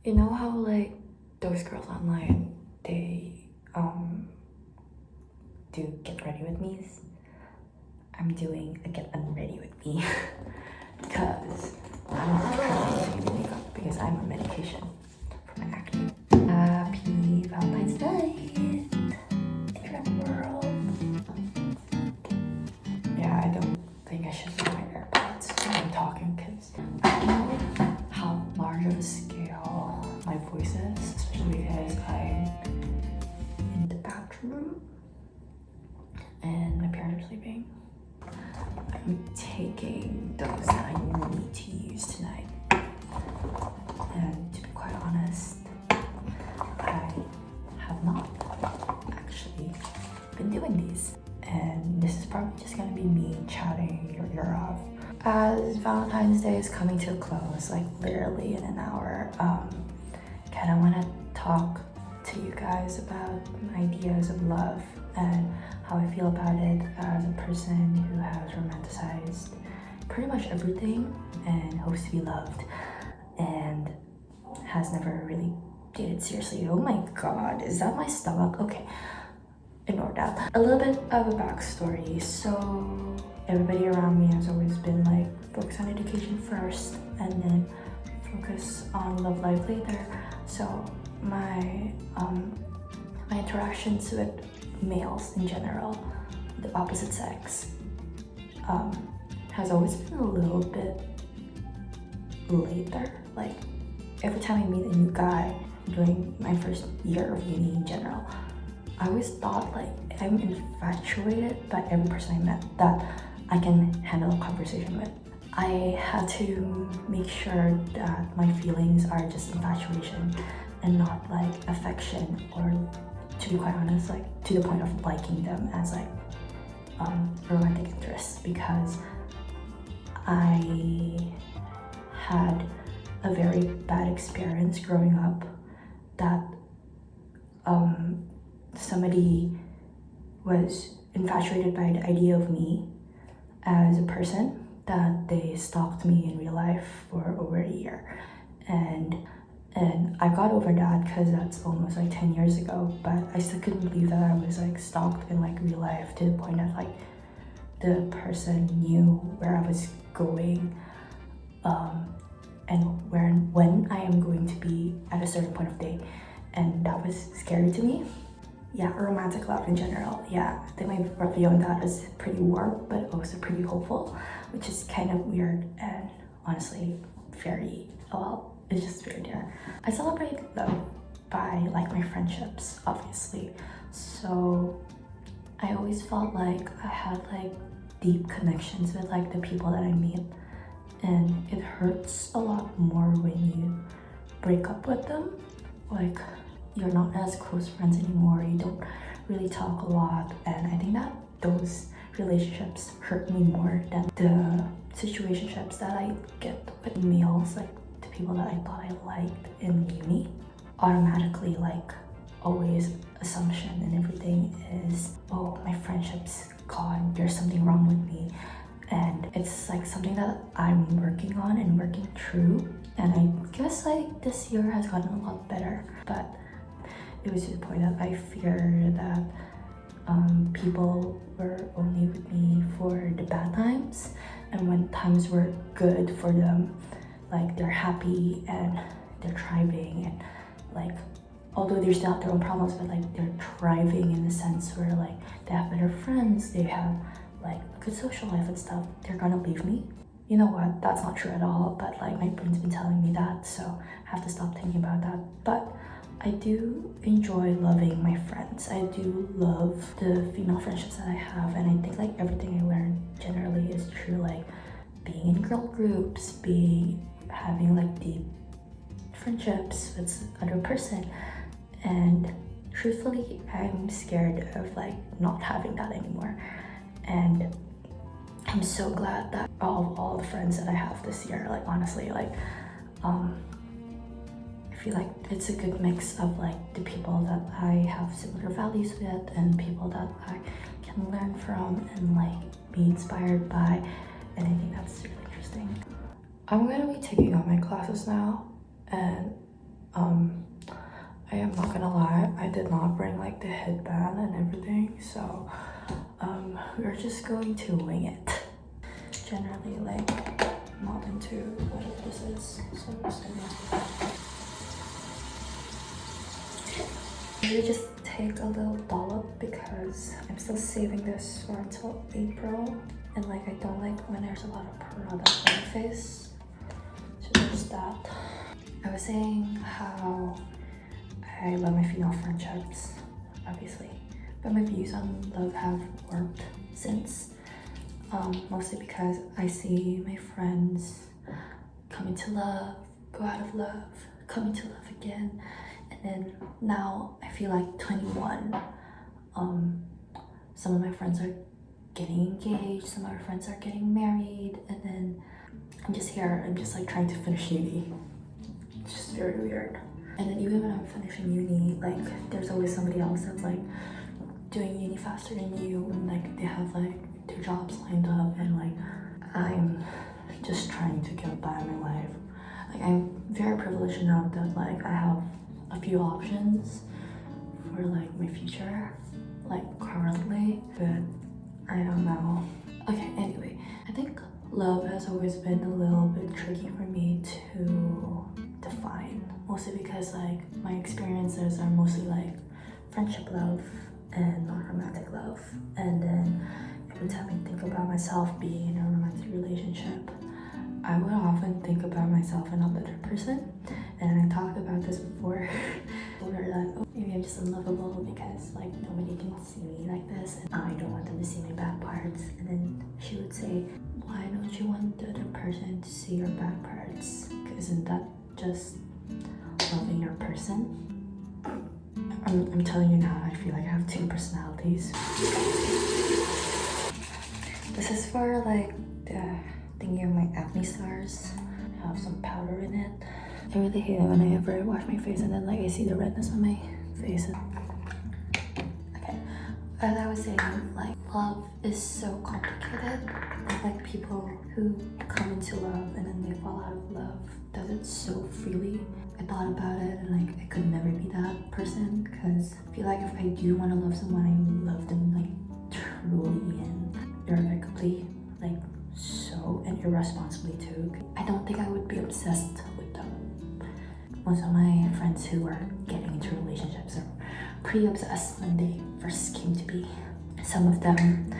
You know how like those girls online, they do get ready with me's? I'm doing a get unready with me because I'm not trying to do makeup because I'm on medication for my acne. Happy Valentine's Day, different world. Yeah, I don't think I should wear my AirPods when I'm talking because I don't know how large of a scale my voice is, especially because I'm in the bathroom and my parents are sleeping. I'm taking those that I need to use tonight. And to be quite honest, I have not actually been doing these. And this is probably just gonna be me chatting your ear off. As Valentine's Day is coming to a close, like literally in an hour, kind of want to talk to you guys about ideas of love and how I feel about it as a person who has romanticized pretty much everything and hopes to be loved and has never really dated seriously. Oh my god, is that my stomach? Okay, ignore that. A little bit of a backstory. So everybody around me has always been like, focus on education first and then focus on love life later. So my interactions with males in general, the opposite sex, has always been a little bit later. Like every time I meet a new guy during my first year of uni in general, I always thought like I'm infatuated by every person I met that I can handle a conversation with. I had to make sure that my feelings are just infatuation and not like affection, or to be quite honest, like to the point of liking them as like romantic interest, because I had a very bad experience growing up that somebody was infatuated by the idea of me as a person, that they stalked me in real life for over a year. And I got over that because that's almost like 10 years ago, but I still couldn't believe that I was like stalked in like real life, to the point that like the person knew where I was going and when I am going to be at a certain point of day, and that was scary to me. Yeah, romantic love in general. Yeah, I think my review on that is pretty warm, but also pretty hopeful, which is kind of weird and honestly very, well, it's just weird, yeah. I celebrate love by like my friendships, obviously. So I always felt like I had like deep connections with like the people that I meet, and it hurts a lot more when you break up with them. Like you're not as close friends anymore, you don't really talk a lot, and I think that those relationships hurt me more than the situationships that I get with males, like the people that I thought I liked in uni. Automatically, like always assumption and everything is, oh, my friendship's gone, there's something wrong with me. And it's like something that I'm working on and working through, and I guess like this year has gotten a lot better, but it was to the point that I fear that people were only with me for the bad times, and when times were good for them, like they're happy and they're thriving, and like although they still have their own problems, but like they're thriving in the sense where like they have better friends, they have like a good social life and stuff, they're gonna leave me. You know what, that's not true at all, but like my brain's been telling me that, so I have to stop thinking about that. But I do enjoy loving my friends. I do love the female friendships that I have, and I think like everything I learned generally is true, like being in girl groups, having like deep friendships with other person. And truthfully, I'm scared of like not having that anymore. And I'm so glad that all the friends that I have this year, like honestly, like I feel like it's a good mix of like the people that I have similar values with and people that I can learn from and like be inspired by, and I think that's really interesting. I'm gonna be taking on my classes now, and did not bring like the headband and everything, so we're just going to wing it. Generally, like, not into whatever this is, so I'm just gonna maybe just take a little dollop because I'm still saving this for until April, and like I don't like when there's a lot of product on my face, so there's that. I was saying how I love my female friendships, obviously, but my views on love have warped since, mostly because I see my friends come into love, go out of love, come into love again, and then now I feel like 21. Some of my friends are getting engaged, some of my friends are getting married, and then I'm just here, I'm just like trying to finish uni. It's just very weird. And then even when I'm finishing uni, like there's always somebody else that's like doing uni faster than you, and like they have like their jobs lined up, and like I'm just trying to get by my life. Like I'm very privileged enough that like I have a few options for like my future, like currently, but I don't know. Okay, anyway, I think love has always been a little bit tricky for me to define, mostly because like my experiences are mostly like friendship love and non-romantic love, and then every time I think about myself being in a romantic relationship, I would often think about myself and not the other person. And I talked about this before. Where like, oh, maybe I'm just unlovable because like nobody can see me like this, and I don't want them to see my bad parts. And then she would say, why don't you want the other person to see your bad parts? Isn't that just loving your person? I'm telling you now, I feel like I have two personalities. This is for like the thingy of my acne scars. I have some powder in it. I really hate it when I ever wash my face and then like I see the redness on my face. Okay, as I was saying, like love is so complicated. Like people who come into love and then they fall out of love does it so freely. I thought about it and like I could never be that person, because I feel like if I do want to love someone, I love them like truly and irrevocably, like so, and irresponsibly too. I don't think I would be obsessed with them. Most of my friends who are getting into relationships are pretty obsessed when they first came to be. Some of them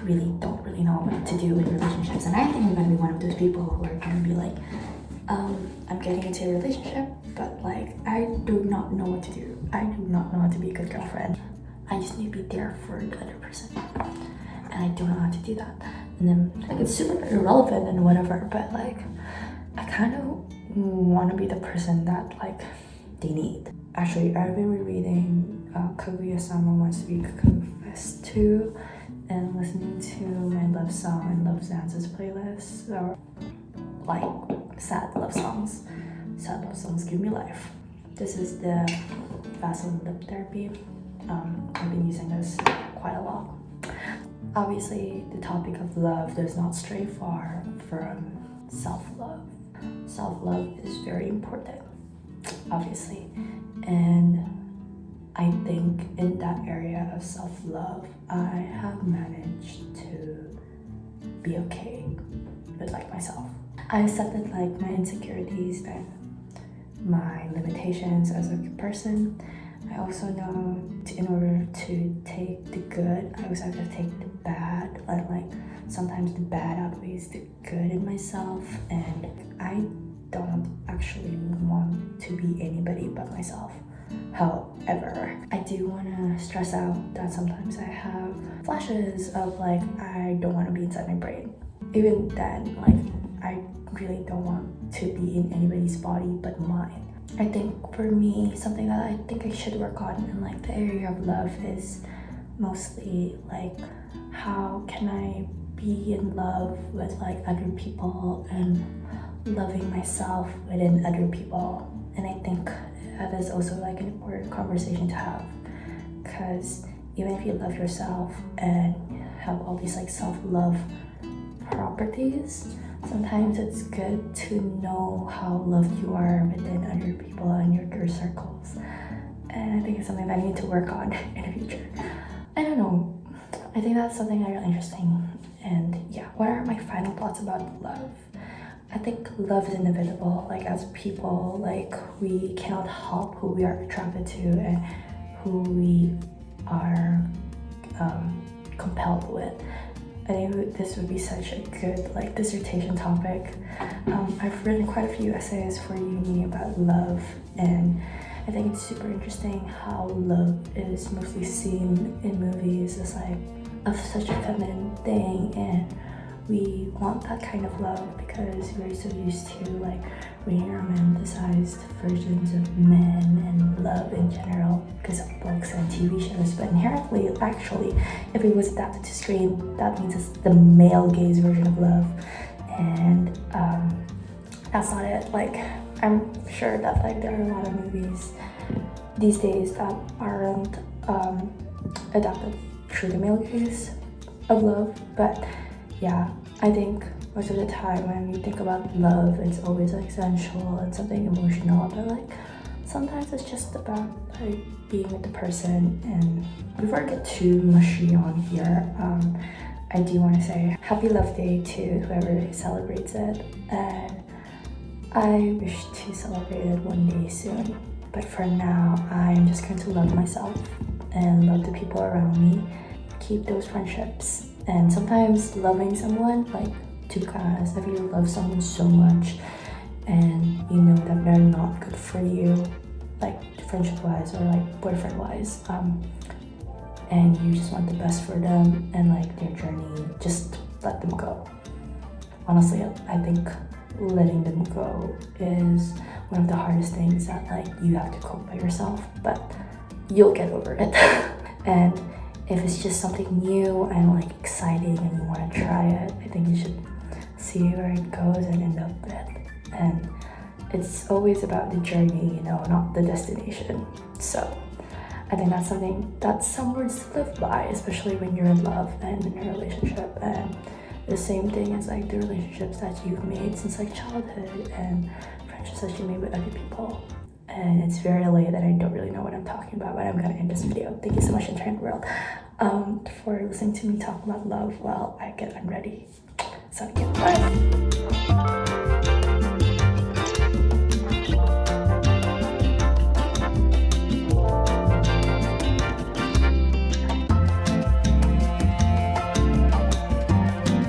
really don't really know what to do with relationships, and I think I'm gonna be one of those people who are gonna be like, I'm getting into a relationship, but like I do not know what to do. I do not know how to be a good girlfriend. I just need to be there for the other person, and I don't know how to do that. And then like it's super irrelevant and whatever, but like I kind of want to be the person that like they need. Actually, I've been rereading Kaguya-sama Wants to Be Confessed To, and listening to my love song and love dances playlist. So like sad love songs. Sad love songs give me life. This is the Vaseline lip therapy. I've been using this quite a lot. Obviously, the topic of love does not stray far from self-love. Self-love is very important, obviously, and I think in that area of self-love, I have managed to be okay with like myself. I accepted like my insecurities and my limitations as a person. I also know in order to take the good, I also have to take the bad, and like sometimes the bad outweighs the good in myself, and I don't actually want to be anybody but myself. However, I do want to stress out that sometimes I have flashes of like I don't want to be inside my brain. Even then, like I really don't want to be in anybody's body but mine. I think for me, something that I think I should work on in like the area of love is mostly like how can I be in love with like other people and loving myself within other people. And I think that is also like an important conversation to have, because even if you love yourself and have all these like self-love properties, sometimes it's good to know how loved you are within other people in your circles. and I think it's something that I need to work on in the future. I don't know, I think that's something really interesting. And yeah, what are my final thoughts about love? I think love is inevitable. Like, as people, like, we cannot help who we are attracted to and who we are compelled with. I think this would be such a good like dissertation topic. I've written quite a few essays for uni about love, and I think it's super interesting how love is mostly seen in movies as like of such a feminine thing, and we want that kind of love because we're so used to like reading romanticized versions of men and love in general because of books and TV shows. But inherently, actually, if it was adapted to screen, that means it's the male gaze version of love, and that's not it. Like, I'm sure that like there are a lot of movies these days that aren't adapted through the male gaze of love, but yeah, I think most of the time when we think about love, it's always like sensual and something emotional, but like sometimes it's just about like being with the person. And before I get too mushy on here, I do want to say happy love day to whoever celebrates it, and I wish to celebrate it one day soon. But for now, I'm just going to love myself and love the people around me, keep those friendships. And sometimes loving someone, like, to be honest, if you love someone so much and you know that they're not good for you, like friendship wise or like boyfriend wise, and you just want the best for them and like their journey, just let them go. Honestly, I think letting them go is one of the hardest things that like you have to cope by yourself, but you'll get over it. And if it's just something new and like exciting and you want to try it, I think you should see where it goes and end up with. And it's always about the journey, you know, not the destination. So I think that's some words to live by, especially when you're in love and in a relationship. And the same thing as like the relationships that you've made since like childhood and friendships that you made with other people. And it's very late that I don't really know what I'm talking about, but I'm gonna end this video. Thank you so much, internet world, for listening to me talk about love while I get unready. So yeah, bye.